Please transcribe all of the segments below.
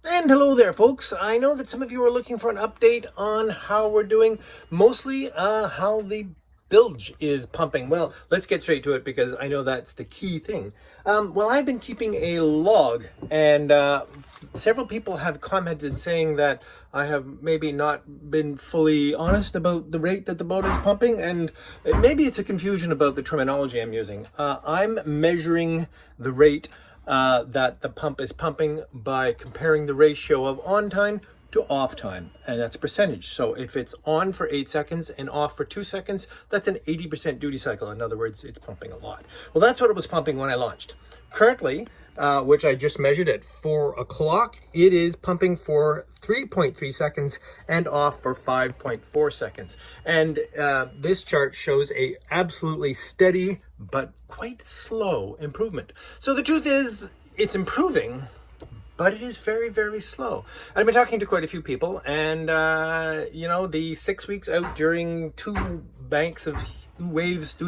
And hello there, folks. I know that some of you are looking for an update on how we're doing, mostly how the bilge is pumping. Well, let's get straight to it because I know that's the key thing. Well, I've been keeping a log, and several people have commented saying that I have maybe not been fully honest about the rate that the boat is pumping, and maybe it's a confusion about the terminology I'm using. I'm measuring the rate that the pump is pumping by comparing the ratio of on time to off time, and that's a percentage. So if it's on for 8 seconds and off for 2 seconds, that's an 80% duty cycle. In other words, it's pumping a lot. Well, that's what it was pumping when I launched. Currently, which I just measured at 4 o'clock, it is pumping for 3.3 seconds and off for 5.4 seconds. And this chart shows a absolutely steady but quite slow improvement. So the truth is, it's improving, but it is very, very slow. I've been talking to quite a few people, and you know, the 6 weeks out during two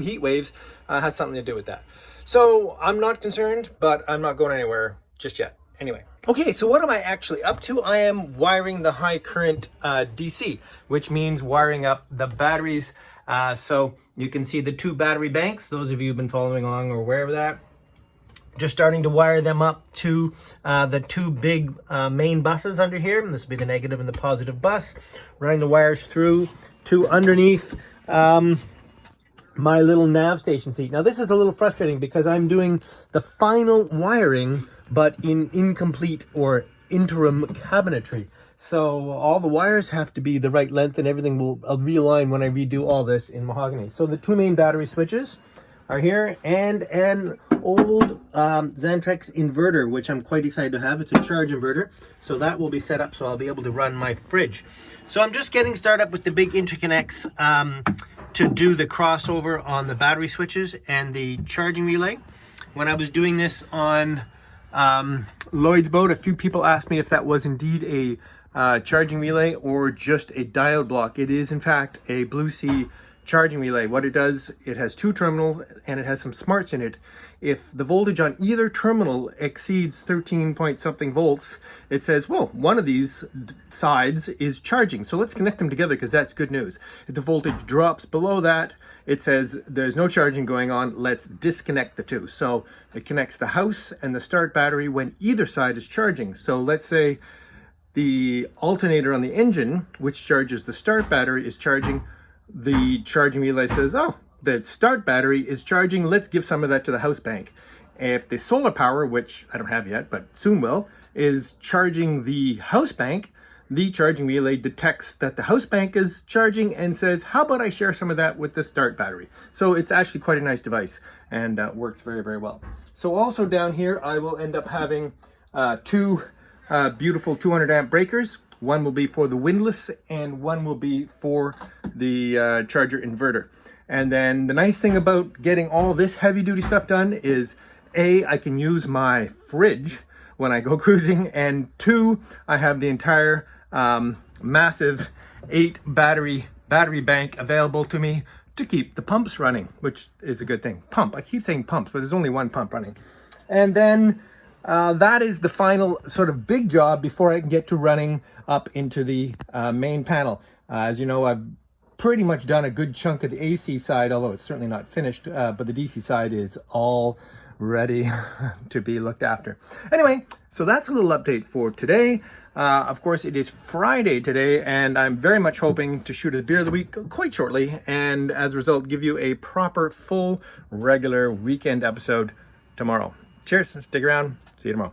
heat waves, has something to do with that. So I'm not concerned, but I'm not going anywhere just yet. Anyway, okay, so what am I actually up to? I am wiring the high current DC, which means wiring up the batteries. So you can see the two battery banks. Those of you who've been following along are aware of that. Just starting to wire them up to the two big main buses under here. And this will be the negative and the positive bus. Running the wires through to underneath my little nav station seat. Now this is a little frustrating because I'm doing the final wiring, but in incomplete or interim cabinetry. So all the wires have to be the right length, and everything will realign when I redo all this in mahogany. So the two main battery switches are here, and an old Xantrex inverter, which I'm quite excited to have. It's a charge inverter, so that will be set up so I'll be able to run my fridge. So I'm just getting started up with the big interconnects to do the crossover on the battery switches and the charging relay. When I was doing this on Lloyd's boat, a few people asked me if that was indeed a charging relay or just a diode block. It is in fact a Blue Sea charging relay. What it does, it has two terminals and it has some smarts in it. If the voltage on either terminal exceeds 13 point something volts, it says, well, one of these sides is charging, so let's connect them together because that's good news. If the voltage drops below that, it says there's no charging going on, let's disconnect the two. So it connects the house and the start battery when either side is charging. So let's say the alternator on the engine, which charges the start battery, is charging. The charging relay says, oh, the start battery is charging, let's give some of that to the house bank. If the solar power, which I don't have yet, but soon will, is charging the house bank, the charging relay detects that the house bank is charging and says, how about I share some of that with the start battery? So it's actually quite a nice device and works very, very well. So also down here, I will end up having two beautiful 200 amp breakers. One will be for the windlass and one will be for the charger inverter. And then the nice thing about getting all this heavy duty stuff done is A, I can use my fridge when I go cruising, and two, I have the entire massive 8 battery bank available to me to keep the pumps running, which is a good thing. Pump, I keep saying pumps, but there's only one pump running. And then that is the final sort of big job before I can get to running up into the main panel. As you know, I've pretty much done a good chunk of the AC side, although it's certainly not finished, but the DC side is all ready to be looked after. Anyway, so that's a little update for today. Of course, it is Friday today, and I'm very much hoping to shoot a beer of the week quite shortly, and as a result, give you a proper, full, regular weekend episode tomorrow. Cheers, stick around, see you tomorrow.